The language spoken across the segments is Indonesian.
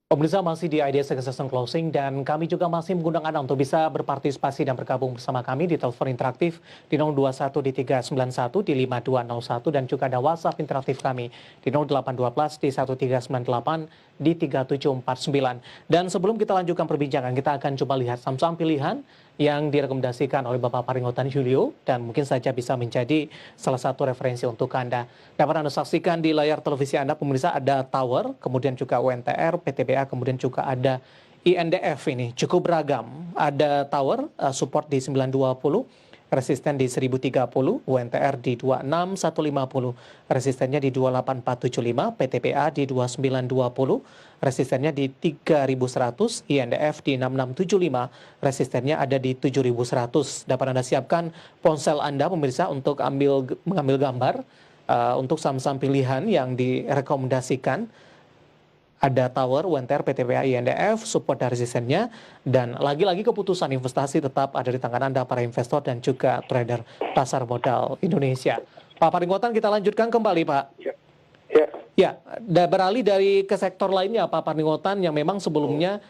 Pemirsa masih di IDS Succession Closing dan kami juga masih mengundang Anda untuk bisa berpartisipasi dan bergabung bersama kami di telepon interaktif di 021 di 391 di 5201 dan juga ada WhatsApp interaktif kami di 0812 di 1398 di 3749. Dan sebelum kita lanjutkan perbincangan, kita akan coba lihat saham-saham pilihan yang direkomendasikan oleh Bapak Paringotan Julio dan mungkin saja bisa menjadi salah satu referensi untuk Anda. Dapat Anda saksikan di layar televisi Anda, pemirsa, ada Tower, kemudian juga UNTR, PTBA, kemudian juga ada INDF ini. Cukup beragam. Ada Tower, support di 920, resisten di 1030, UNTR di 26150, resistennya di 28475, PTBA di 2920, resistennya di 3100, INDF di 6675, resistennya ada di 7100. Dapat Anda siapkan ponsel Anda, pemirsa, untuk mengambil gambar untuk saham-saham pilihan yang direkomendasikan. Ada Tower, UNTR, PTBA, INDF, support dan resistennya, dan lagi-lagi keputusan investasi tetap ada di tangan Anda, para investor dan juga trader pasar modal Indonesia. Pak Paringotan, kita lanjutkan kembali, Pak. Ya, beralih dari ke sektor lainnya, Pak Paringotan, yang memang sebelumnya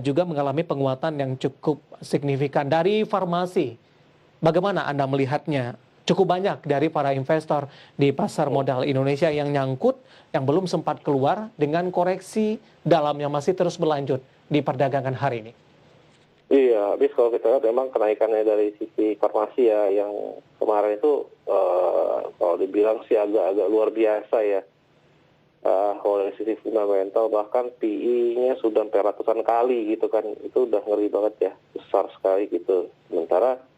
juga mengalami penguatan yang cukup signifikan dari farmasi. Bagaimana Anda melihatnya? Cukup banyak dari para investor di pasar modal Indonesia yang nyangkut, yang belum sempat keluar dengan koreksi dalam yang masih terus berlanjut di perdagangan hari ini. Iya, habis kalau kita lihat memang kenaikannya dari sisi farmasi ya, yang kemarin itu kalau dibilang sih agak luar biasa ya. Kalau dari sisi fundamental bahkan PE-nya sudah sampai ratusan kali gitu kan, itu udah ngeri banget ya, besar sekali gitu. Sementara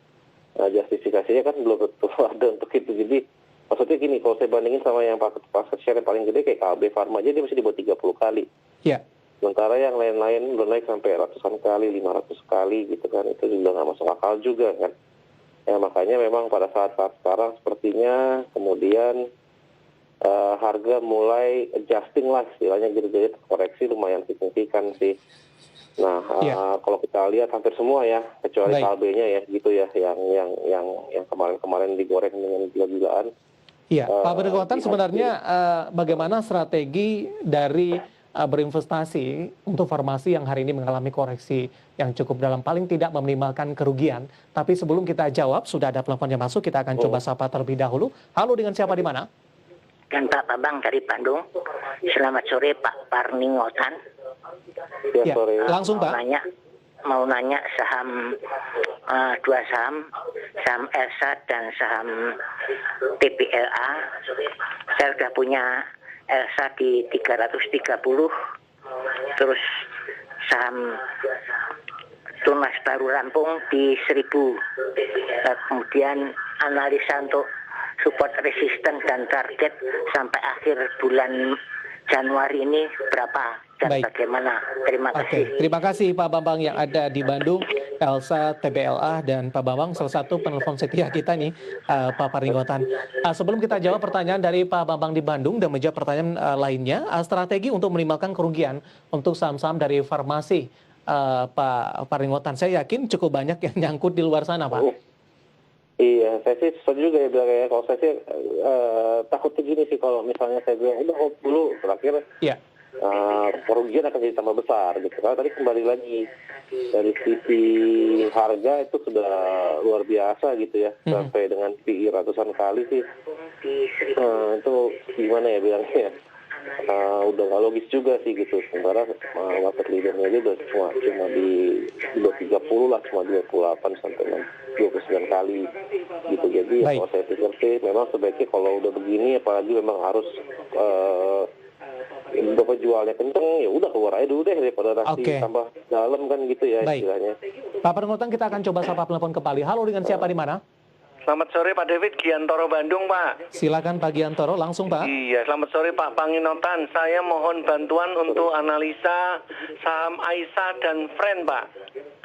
justifikasinya kan belum betul ada untuk itu. Jadi maksudnya gini, kalau saya bandingin sama yang market share yang paling gede kayak KB Pharma aja, dia masih di bawah 30 kali. Iya. Sementara yang lain-lain udah naik sampai ratusan kali, 500 kali gitu kan, itu juga nggak masuk akal juga kan. Ya makanya memang pada saat-saat sekarang sepertinya kemudian harga mulai adjusting lah, istilahnya gitu, koreksi lumayan signifikan sih. Nah, kalau kita lihat hampir semua ya, kecuali KB-nya ya, gitu ya, yang kemarin-kemarin digoreng dengan gila-gilaan. Iya, Pak Paringotan, sebenarnya bagaimana strategi dari berinvestasi untuk farmasi yang hari ini mengalami koreksi yang cukup dalam, paling tidak meminimalkan kerugian. Tapi sebelum kita jawab, sudah ada telepon yang masuk, kita akan coba sapa terlebih dahulu. Halo, dengan siapa di mana? Dan Pak Babang dari Bandung. Selamat sore Pak Paringotan. Ya, sore. Langsung Pak. Mau nanya saham, dua saham ELSA dan saham TPLA. Saya sudah punya ELSA di 330, terus saham Tunas Baru Lampung di 1000. Kemudian analisa untuk support resisten dan target sampai akhir bulan Januari ini berapa dan bagaimana? Terima kasih. Terima kasih Pak Bambang yang ada di Bandung, ELSA, TBLA, dan Pak Bambang salah satu penelpon setia kita nih, Pak Paringotan. Sebelum kita jawab pertanyaan dari Pak Bambang di Bandung dan menjawab pertanyaan lainnya, strategi untuk minimalkan kerugian untuk saham-saham dari farmasi, Pak Paringotan, saya yakin cukup banyak yang nyangkut di luar sana, Pak. Iya, saya sih setuju juga ya bilang ya. Kalau saya sih takutnya gini sih, kalau misalnya saya bilang udah hold dulu, terakhir kerugian akan jadi tambah besar gitu. Karena tadi kembali lagi dari sisi harga itu sudah luar biasa gitu ya, sampai dengan PI ratusan kali sih. Itu gimana ya bilangnya? Udah nggak logis juga sih gitu. Sementara market leadernya aja udah cuma di 30 lah, cuma 28 sampai 29 kali gitu. Jadi kalau saya pikir sih memang sebaiknya kalau udah begini, apalagi memang harus Bapak jualnya kenceng, ya udah keluar aja dulu deh daripada nanti tambah dalam kan gitu ya istilahnya. Pak Paringotan, kita akan coba sapa telepon kembali. Halo, dengan siapa di mana? Selamat sore Pak David, Giantoro Bandung Pak. Silakan Pak Giantoro, langsung Pak. Iya, selamat sore Pak Paringotan. Saya mohon bantuan untuk analisa saham Aisyah dan Friend Pak.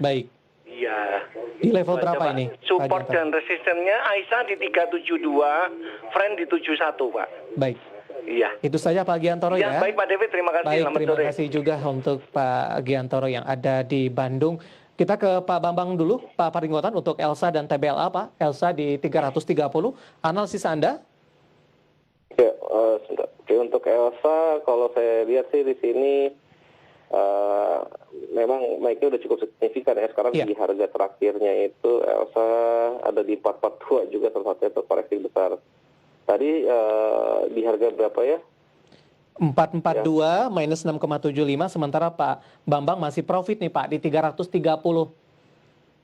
Baik. Iya. Di level berapa Pak, ini? support dan resistennya Aisyah di 372, Friend di 71 Pak. Baik. Iya. Itu saja Pak Giantoro ya. Baik Pak David, terima kasih. Baik, selamat terima sore. kasih juga untuk Pak Giantoro yang ada di Bandung. Kita ke Pak Bambang dulu, Pak Paringotan, untuk ELSA dan TBLA, Pak. ELSA di 330, analisis Anda? Ya, untuk ELSA, kalau saya lihat sih di sini memang naiknya udah cukup signifikan ya. Sekarang di harga terakhirnya itu Elsa ada di 442 juga, salah satunya itu koreksi besar. Tadi di harga berapa ya? 442 minus 6,75, sementara Pak Bambang masih profit nih Pak di 330.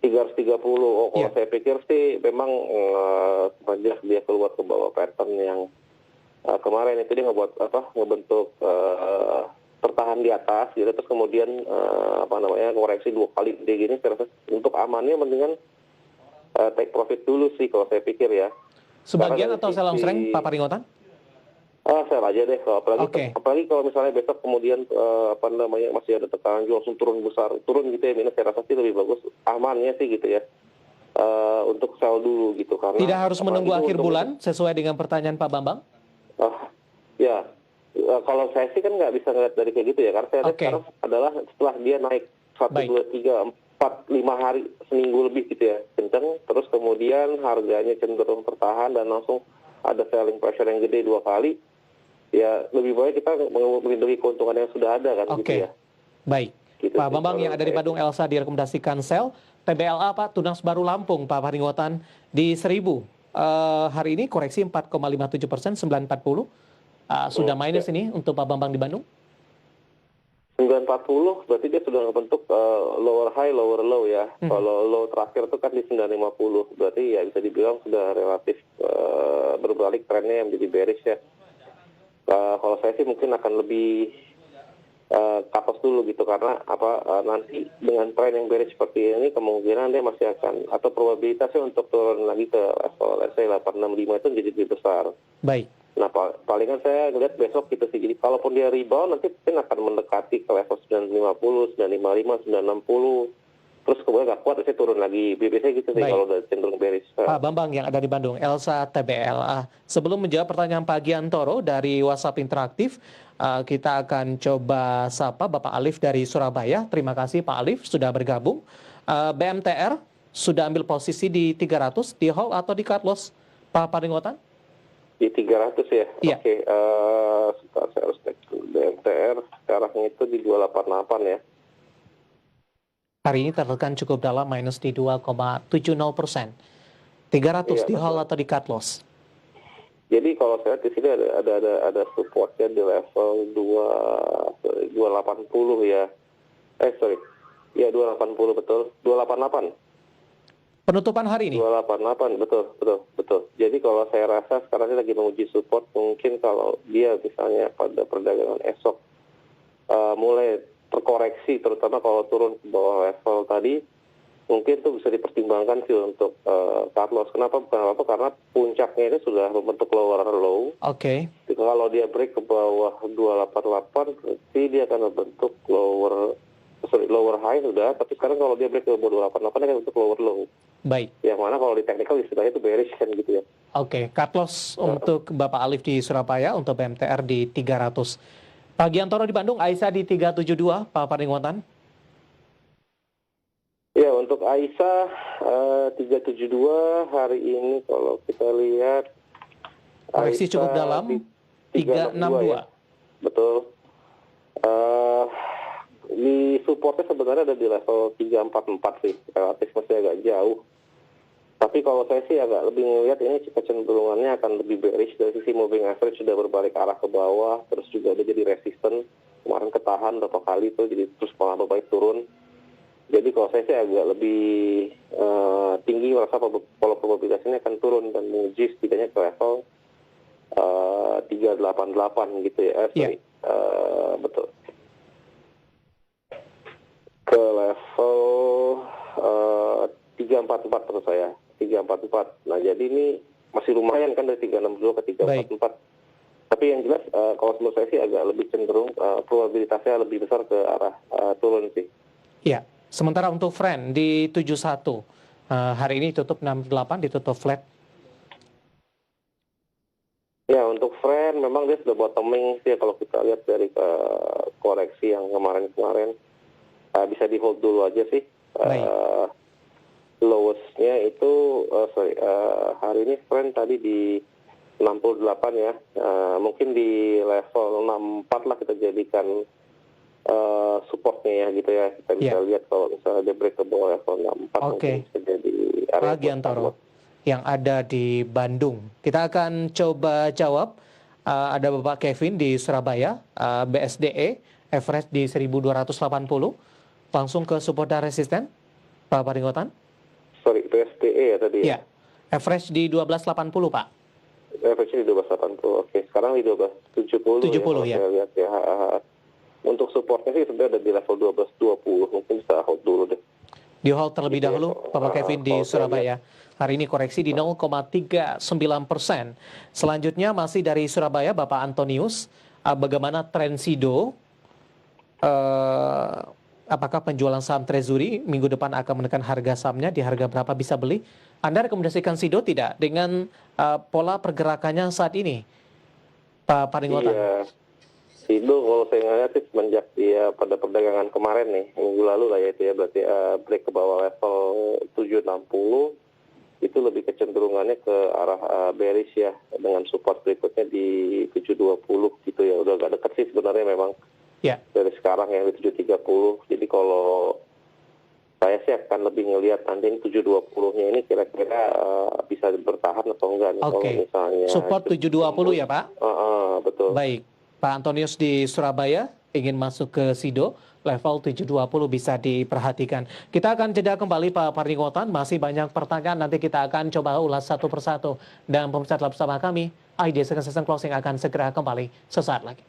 330. Oh, kalau saya pikir sih memang semenjak dia keluar ke bawah pattern yang kemarin itu dia ngebentuk tertahan di atas gitu, terus kemudian koreksi 2 kali gede gini. Saya rasa untuk amannya mendingan take profit dulu sih kalau saya pikir ya. Sebagian atau sell strength Pak Paringotan? Sell aja deh, apalagi kalau misalnya besok kemudian masih ada tekanan jual langsung turun gitu ya, minus, saya rasa sih lebih bagus amannya sih gitu ya, untuk sell dulu gitu. Karena tidak harus menunggu akhir bulan sesuai dengan pertanyaan Pak Bambang? Kalau saya sih kan nggak bisa ngeliat dari kayak gitu ya, karena saya lihat sekarang adalah setelah dia naik 1, 2, 3, 4, 5 hari, seminggu lebih gitu ya, kenceng, terus kemudian harganya cenderung tertahan dan langsung ada selling pressure yang gede 2 kali, ya lebih baik kita melindungi keuntungan yang sudah ada kan gitu ya. Baik. Gitu Pak Bambang yang ada di Bandung Elsa direkomendasikan sell. TBLA Pak, Tunas Baru Lampung Pak Paringotan di 1000. Hari ini koreksi 4,57%, 940. Sudah minus ini untuk Pak Bambang di Bandung? 940 berarti dia sudah membentuk lower high, lower low ya. Kalau low terakhir itu kan di 950, berarti ya bisa dibilang sudah relatif berbalik trennya yang menjadi bearish ya. Kalau saya sih mungkin akan lebih cut loss dulu gitu, karena nanti dengan tren yang bearish seperti ini kemungkinan dia masih akan, atau probabilitasnya untuk turun lagi ke level let's say 865 itu jadi lebih besar. Baik. Nah, palingan saya ngeliat besok gitu sih. Jadi kalaupun dia rebound nanti mungkin akan mendekati ke level 950, 955, 960. Terus kemudian nggak kuat, saya turun lagi. BBC gitu sih kalau udah cenderung bearish. Pak Bambang yang ada di Bandung, Elsa TBLA. Sebelum menjawab pertanyaan Pak Giantoro dari WhatsApp Interaktif, kita akan coba sapa Bapak Alif dari Surabaya. Terima kasih Pak Alif sudah bergabung. BMTR sudah ambil posisi di 300, di hold atau di cut loss, Pak Paringotan? Di 300 ya? Iya. Oke, saya harus cek BMTR sekarang itu di 288 ya. Hari ini tertekan cukup dalam, minus di 2,70%. 300 di hold atau di cut loss? Jadi kalau saya lihat di sini ada supportnya di level 280 ya. Ya 280 betul. 288. Penutupan hari ini? 288, betul. Jadi kalau saya rasa sekarang ini lagi menguji support, mungkin kalau dia misalnya pada perdagangan esok mulai terkoreksi, terutama kalau turun ke bawah level tadi, mungkin itu bisa dipertimbangkan sih untuk cut loss. Kenapa? Bukan apa-apa, karena puncaknya ini sudah membentuk lower low. Oke. Kalau dia break ke bawah 288, berarti dia akan membentuk lower high sudah, tapi sekarang kalau dia break ke bawah 288 dia akan membentuk lower low. Baik. Yang mana kalau di technical istilahnya itu bearish kan gitu ya. Oke, cut loss untuk Bapak Alif di Surabaya, untuk BMTR di 300. Pak Giantoro di Bandung, Aisyah di 372, Pak Paringotan. Ya, untuk Aisyah 372 hari ini kalau kita lihat koreksi cukup dalam, 362 ya. Betul. Di supportnya sebenarnya ada di level 344 sih, relatif masih agak jauh. Tapi kalau saya sih agak lebih ngelihat ini kecenderungannya akan lebih bearish. Dari sisi moving average sudah berbalik arah ke bawah, terus juga ada jadi resisten. Kemarin ketahan berapa kali tuh, jadi terus malah berbalik turun. Jadi kalau saya sih agak lebih tinggi, merasa kalau probabilitas ini akan turun dan menguji setidaknya ke level 388 gitu ya. Betul. Ke level 344 menurut saya. 344. Nah, jadi ini masih lumayan kan dari 362 ke 344. Baik. Tapi yang jelas kalau menurut saya sih agak lebih cenderung probabilitasnya lebih besar ke arah turun sih. Iya. Sementara untuk friend di 71, hari ini tutup 68, ditutup flat. Ya, untuk friend memang dia sudah bottoming sih kalau kita lihat dari koreksi yang kemarin-kemarin. Bisa di hold dulu aja sih. Lowest-nya itu hari ini friend tadi di 68 ya. Mungkin di level 64 lah kita jadikan supportnya ya gitu ya. Kita bisa lihat kalau misalnya dia break ke bawah level 64 mungkin bisa jadi area Pak Giantoro yang ada di Bandung. Kita akan coba jawab. Ada Bapak Kevin di Surabaya, BSDE, average di 1280. Langsung ke support dan resisten, Pak Paringgotan. Sorry, BSDE ya tadi ya? Average di 1280, Pak. Average di 1280, oke. Sekarang di 1270 ya. Saya lihat ya. Untuk supportnya sih sebenarnya ada di level 1220, mungkin bisa hold dulu deh. Di hold terlebih dahulu, Bapak Kevin di Surabaya. Hari ini koreksi di 0,39%. Selanjutnya masih dari Surabaya, Bapak Antonius. Bagaimana tren SIDO? Apakah penjualan saham Treasury minggu depan akan menekan harga sahamnya? Di harga berapa bisa beli? Anda rekomendasikan SIDO tidak dengan pola pergerakannya saat ini, Pak Paringgotan? Iya. SIDO kalau saya ngeliat sih semenjak dia pada perdagangan kemarin nih, minggu lalu lah ya itu ya, berarti break ke bawah level 760, itu lebih kecenderungannya ke arah bearish ya, dengan support berikutnya di 720 gitu ya, udah agak deket sih sebenarnya memang dari sekarang yang di 730, jadi kalau saya sih akan lebih ngelihat nanti ini 720-nya ini kira-kira bisa bertahan atau enggak nih. Oke, misalnya support 720 ya Pak? Betul. Baik, Pak Antonius di Surabaya ingin masuk ke SIDO, level 720 bisa diperhatikan. Kita akan jeda kembali Pak Paringgotan, masih banyak pertanyaan, nanti kita akan coba ulas satu persatu. Dan pemirsa tetap bersama kami, ID Second Session Closing akan segera kembali sesaat lagi.